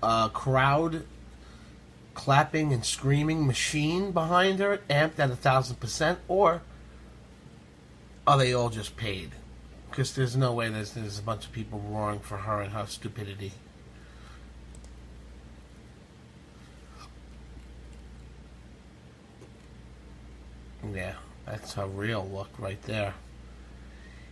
a crowd clapping and screaming machine behind her, amped at 1,000%, or are they all just paid? Because there's no way there's a bunch of people roaring for her and her stupidity. Yeah, that's her real look right there.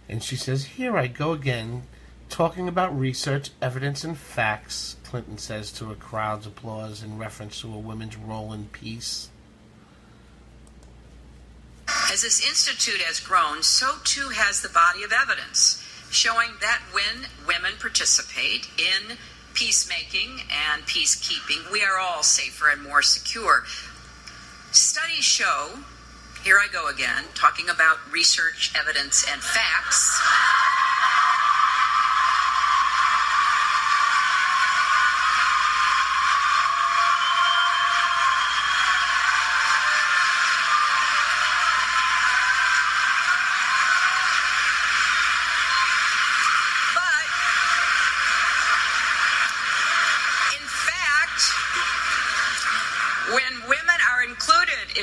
And she says, "Here I go again, talking about research, evidence, and facts," Clinton says to a crowd's applause in reference to a women's role in peace. As this institute has grown, so too has the body of evidence, showing that when women participate in peacemaking and peacekeeping, we are all safer and more secure. Studies show, here I go again, talking about research, evidence, and facts.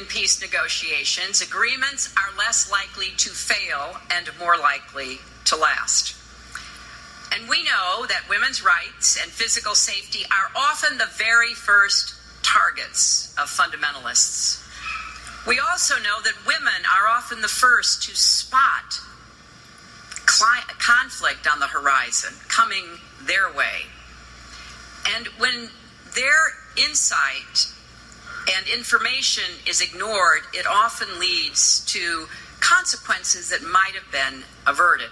Peace negotiations, agreements are less likely to fail and more likely to last. And we know that women's rights and physical safety are often the very first targets of fundamentalists. We also know that women are often the first to spot conflict on the horizon coming their way. And when their insight and information is ignored, it often leads to consequences that might have been averted.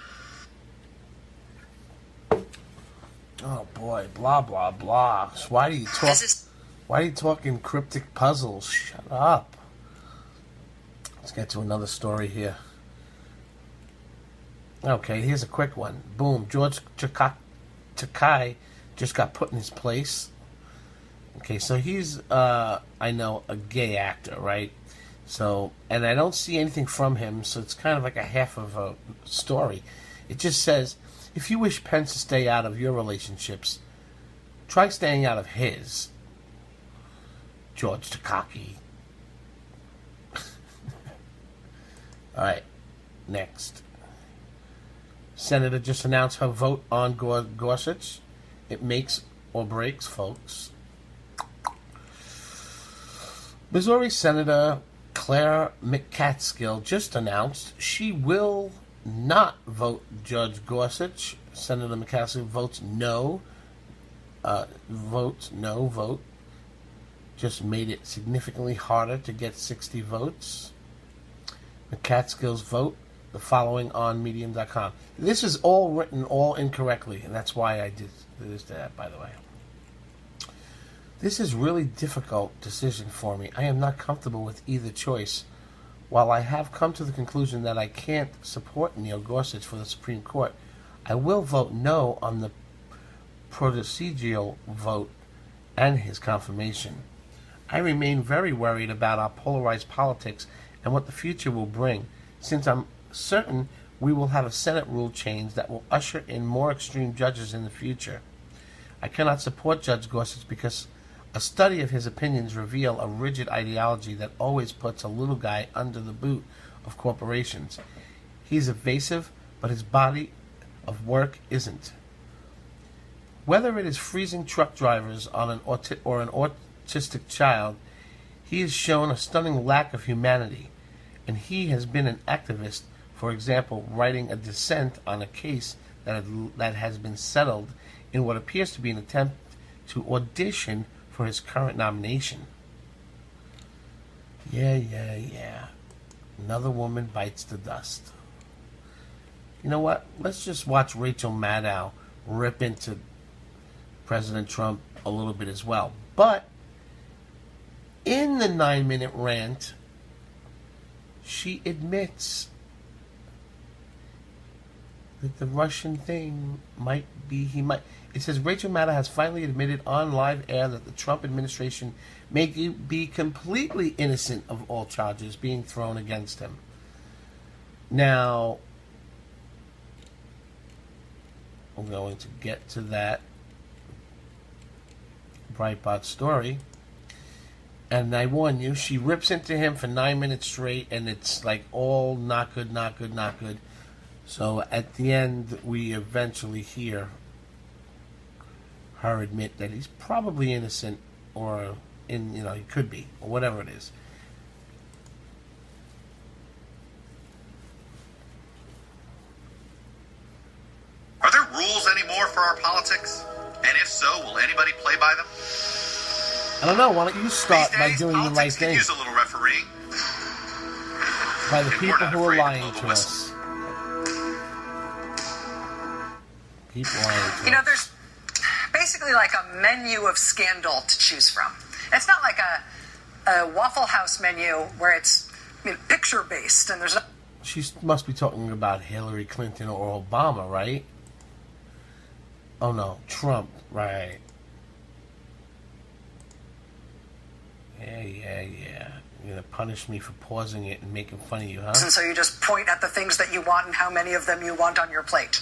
Oh boy, blah blah blah. Why do you talk in cryptic puzzles? Shut up. Let's get to another story here. Okay, here's a quick one. Boom, George Takei just got put in his place. Okay, so he's, I know, a gay actor, right? So, and I don't see anything from him, so it's kind of like a half of a story. It just says, if you wish Pence to stay out of your relationships, try staying out of his. George Takei. Alright, next. Senator just announced her vote on Gorsuch. It makes or breaks, folks. Missouri Senator Claire McCaskill just announced she will not vote Judge Gorsuch. Senator McCaskill votes no. Vote. Just made it significantly harder to get 60 votes. McCaskill's vote, the following on Medium.com. This is all written all incorrectly, and that's why I did this to that, by the way. This is a really difficult decision for me. I am not comfortable with either choice. While I have come to the conclusion that I can't support Neil Gorsuch for the Supreme Court, I will vote no on the procedural vote and his confirmation. I remain very worried about our polarized politics and what the future will bring, since I'm certain we will have a Senate rule change that will usher in more extreme judges in the future. I cannot support Judge Gorsuch because a study of his opinions reveal a rigid ideology that always puts a little guy under the boot of corporations. He's evasive, but his body of work isn't. Whether it is freezing truck drivers on an autistic child, he has shown a stunning lack of humanity, and he has been an activist, for example, writing a dissent on a case that has been settled in what appears to be an attempt to audition for his current nomination. Yeah. Another woman bites the dust. You know what? Let's just watch Rachel Maddow rip into President Trump a little bit as well. But in the 9-minute rant, she admits that the Russian thing might be, it says Rachel Maddow has finally admitted on live air that the Trump administration may be completely innocent of all charges being thrown against him. Now, I'm going to get to that. Breitbart story. And I warn you, she rips into him for 9 minutes straight, and it's like all not good, not good, not good. So at the end, we eventually hear her admit that he's probably innocent, or he could be, or whatever it is. Are there rules anymore for our politics? And if so, will anybody play by them? I don't know. Why don't you start by doing the right thing? Use a little refereeing. By the people who are lying to us. People lying to us. There's basically like a menu of scandal to choose from. It's not like a Waffle House menu where it's picture-based and there's no... She must be talking about Hillary Clinton or Obama, right? Oh, no. Trump, right. Yeah. You're going to punish me for pausing it and making fun of you, huh? And so you just point at the things that you want and how many of them you want on your plate.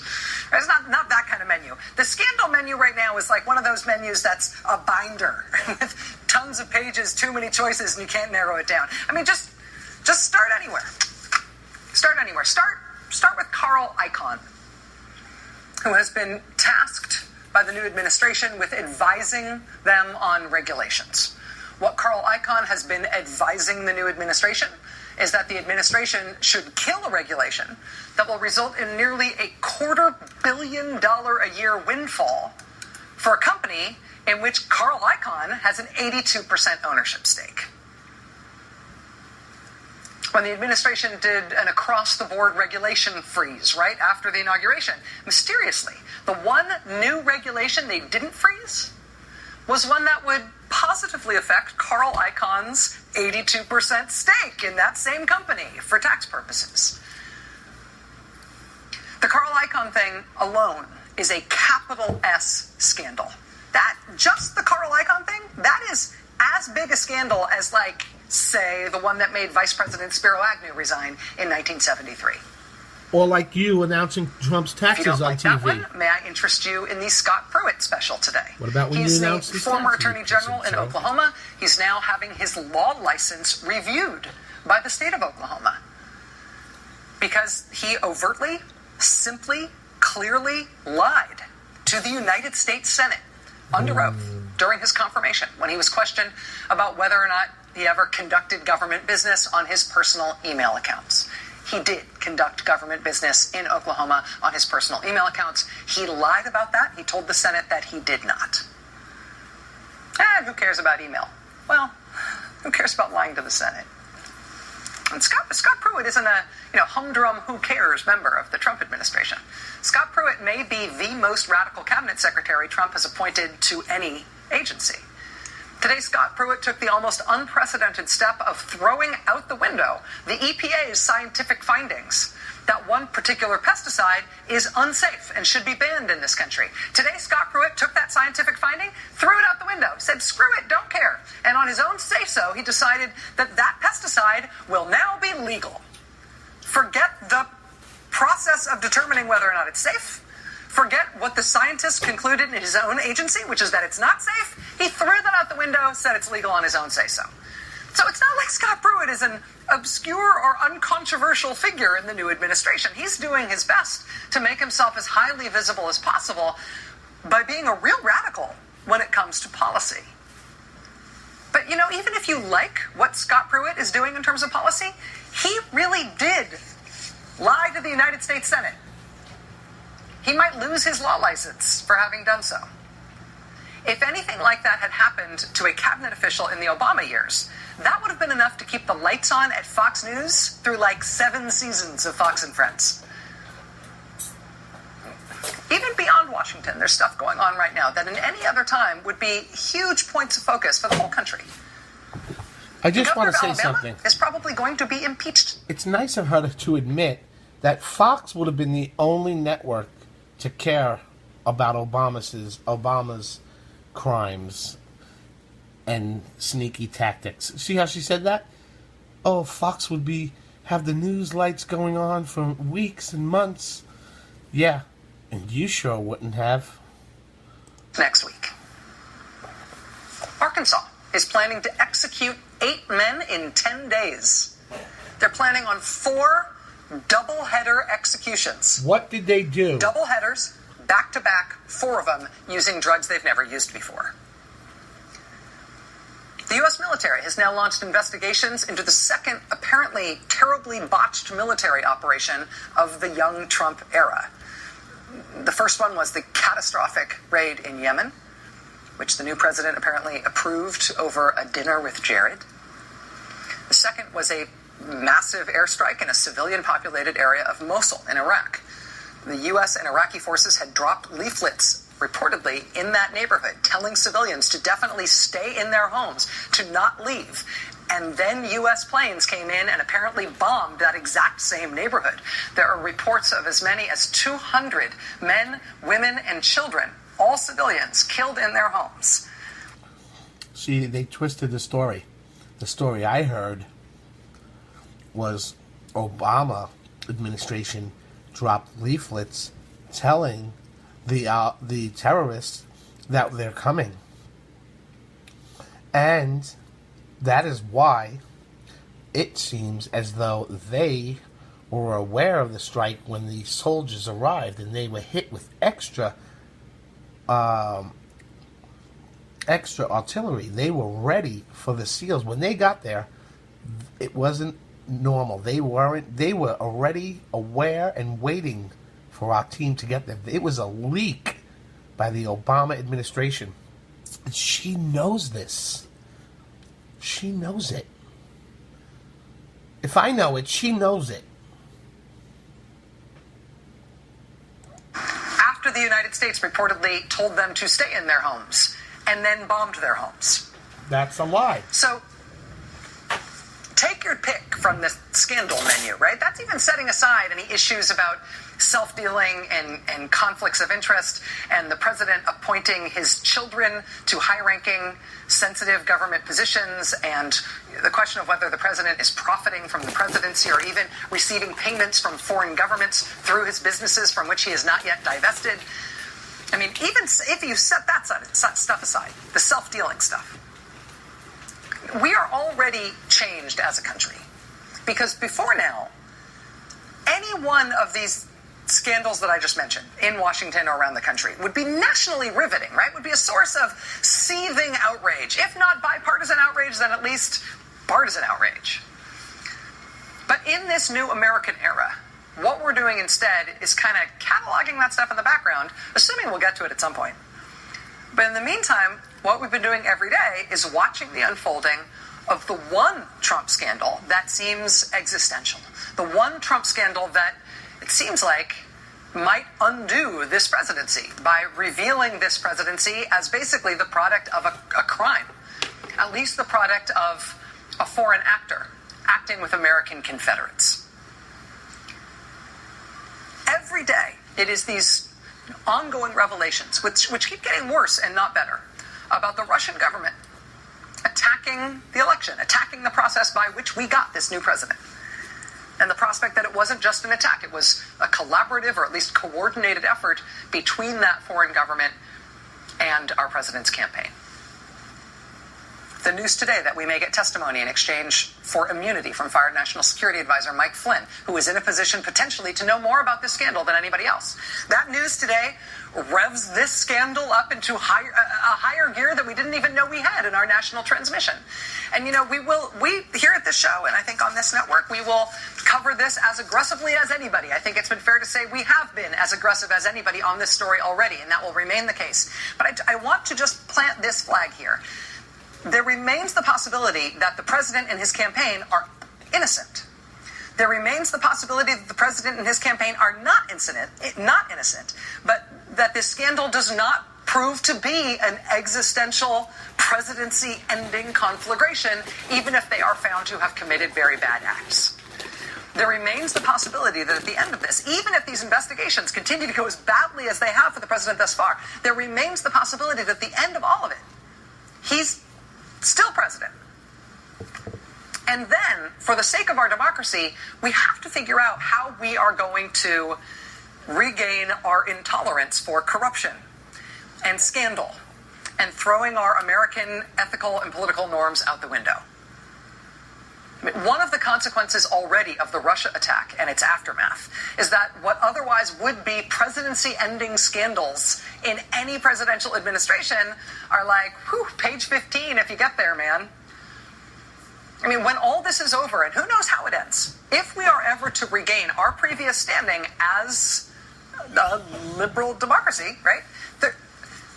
It's not that kind of menu. The scandal menu right now is like one of those menus that's a binder with tons of pages, too many choices, and you can't narrow it down. I mean, just start anywhere. Start anywhere. Start with Carl Icahn, who has been tasked by the new administration with advising them on regulations. What Carl Icahn has been advising the new administration is that the administration should kill a regulation that will result in nearly $250 million a year windfall for a company in which Carl Icahn has an 82% ownership stake. When the administration did an across-the-board regulation freeze right after the inauguration, mysteriously, the one new regulation they didn't freeze was one that would positively affect Carl Icahn's 82% stake in that same company for tax purposes. The Carl Icahn thing alone is a capital S scandal. Just the Carl Icahn thing, that is as big a scandal as, say, the one that made Vice President Spiro Agnew resign in 1973. Or like you announcing Trump's taxes on like TV. That one, may I interest you in the Scott Pruitt special today? What about when you announced He's the former Attorney General in Oklahoma. He's now having his law license reviewed by the state of Oklahoma because he overtly, simply, clearly lied to the United States Senate under oath during his confirmation when he was questioned about whether or not he ever conducted government business on his personal email accounts. He did conduct government business in Oklahoma on his personal email accounts. He lied about that. He told the Senate that he did not. And who cares about email? Well, who cares about lying to the Senate? And Scott Pruitt isn't a humdrum who cares member of the Trump administration. Scott Pruitt may be the most radical cabinet secretary Trump has appointed to any agency. Today, Scott Pruitt took the almost unprecedented step of throwing out the window the EPA's scientific findings that one particular pesticide is unsafe and should be banned in this country. Today, Scott Pruitt took that scientific finding, threw it out the window, said, screw it, don't care. And on his own say-so, he decided that that pesticide will now be legal. Forget the process of determining whether or not it's safe. Forget what the scientists concluded in his own agency, which is that it's not safe. He threw that out the window, said it's legal on his own say-so. So it's not like Scott Pruitt is an obscure or uncontroversial figure in the new administration. He's doing his best to make himself as highly visible as possible by being a real radical when it comes to policy. But, even if you like what Scott Pruitt is doing in terms of policy, he really did lie to the United States Senate. He might lose his law license for having done so. If anything like that had happened to a cabinet official in the Obama years, that would have been enough to keep the lights on at Fox News through 7 seasons of Fox and Friends. Even beyond Washington, there's stuff going on right now that in any other time would be huge points of focus for the whole country. I just want to say something. Is probably going to be impeached. It's nice of her to admit that Fox would have been the only network to care about Obama's crimes and sneaky tactics. See how she said that? Oh, Fox would have the news lights going on for weeks and months. Yeah, and you sure wouldn't have. Next week. Arkansas is planning to execute 8 men in 10 days. They're planning on 4 double-header executions. What did they do? Double headers, back-to-back, 4 of them, using drugs they've never used before. The U.S. military has now launched investigations into the second, apparently terribly botched military operation of the young Trump era. The first one was the catastrophic raid in Yemen, which the new president apparently approved over a dinner with Jared. The second was a massive airstrike in a civilian-populated area of Mosul in Iraq. The U.S. and Iraqi forces had dropped leaflets reportedly in that neighborhood, telling civilians to definitely stay in their homes, to not leave. And then U.S. planes came in and apparently bombed that exact same neighborhood. There are reports of as many as 200 men, women, and children, all civilians, killed in their homes. See, they twisted the story. The story I heard was Obama administration dropped leaflets telling the terrorists that they're coming. And that is why it seems as though they were aware of the strike when the soldiers arrived, and they were hit with extra artillery. They were ready for the SEALs. When they got there, it wasn't normal. They were already aware and waiting for our team to get there. It was a leak by the Obama administration. And she knows this. She knows it. If I know it, she knows it. After the United States reportedly told them to stay in their homes and then bombed their homes. That's a lie. So take your pick from the scandal menu, right? That's even setting aside any issues about self-dealing and conflicts of interest and the president appointing his children to high-ranking, sensitive government positions, and the question of whether the president is profiting from the presidency or even receiving payments from foreign governments through his businesses from which he has not yet divested. I mean, even if you set that stuff aside, the self-dealing stuff, we are already changed as a country. Because before now, any one of these scandals that I just mentioned in Washington or around the country would be nationally riveting, right? Would be a source of seething outrage. If not bipartisan outrage, then at least partisan outrage. But in this new American era, what we're doing instead is kind of cataloging that stuff in the background, assuming we'll get to it at some point. But in the meantime, what we've been doing every day is watching the unfolding of the one Trump scandal that seems existential. The one Trump scandal that it seems like might undo this presidency by revealing this presidency as basically the product of a crime, at least the product of a foreign actor acting with American Confederates. Every day, it is these ongoing revelations, which keep getting worse and not better, about the Russian government attacking the election, attacking the process by which we got this new president. And the prospect that it wasn't just an attack, it was a collaborative or at least coordinated effort between that foreign government and our president's campaign. The news today that we may get testimony in exchange for immunity from fired National Security Advisor Mike Flynn, who is in a position potentially to know more about this scandal than anybody else. That news today revs this scandal up into a higher gear that we didn't even know we had in our national transmission. And, you know, we here at this show, and I think on this network, we will cover this as aggressively as anybody. I think it's been fair to say we have been as aggressive as anybody on this story already, and that will remain the case. But I want to just plant this flag here. There remains the possibility that the president and his campaign are innocent. There remains the possibility that the president and his campaign are not innocent, but that this scandal does not prove to be an existential presidency-ending conflagration, even if they are found to have committed very bad acts. There remains the possibility that at the end of this, even if these investigations continue to go as badly as they have for the president thus far, there remains the possibility that at the end of all of it, he's still president. And then, for the sake of our democracy, we have to figure out how we are going to regain our intolerance for corruption and scandal and throwing our American ethical and political norms out the window. I mean, one of the consequences already of the Russia attack and its aftermath is that what otherwise would be presidency-ending scandals in any presidential administration are like, whew, page 15 if you get there, man. I mean, when all this is over, and who knows how it ends, if we are ever to regain our previous standing as a liberal democracy, right,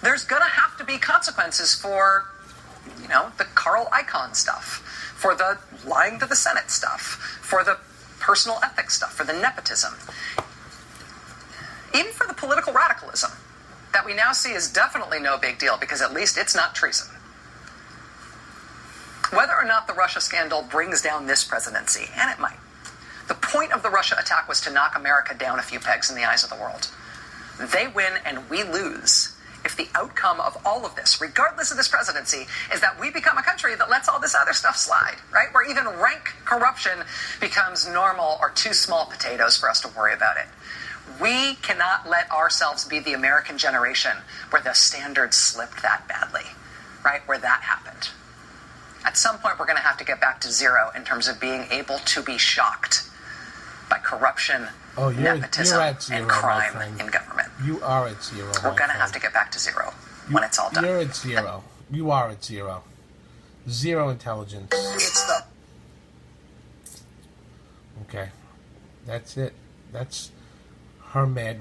there's going to have to be consequences for, you know, the Carl Icahn stuff, for the lying to the Senate stuff, for the personal ethics stuff, for the nepotism, even for the political radicalism that we now see is definitely no big deal because at least it's not treason. Whether or not the Russia scandal brings down this presidency, and it might, the point of the Russia attack was to knock America down a few pegs in the eyes of the world. They win and we lose if the outcome of all of this, regardless of this presidency, is that we become a country that lets all this other stuff slide, right? Where even rank corruption becomes normal or too small potatoes for us to worry about it. We cannot let ourselves be the American generation where the standards slipped that badly, right? Where that happened. At some point, we're going to have to get back to zero in terms of being able to be shocked by corruption, nepotism, and crime in government. You are at zero. We're going to have to get back to zero when it's all done. You're at zero. You are at zero. Zero intelligence. It's the... Okay. That's it. That's her mad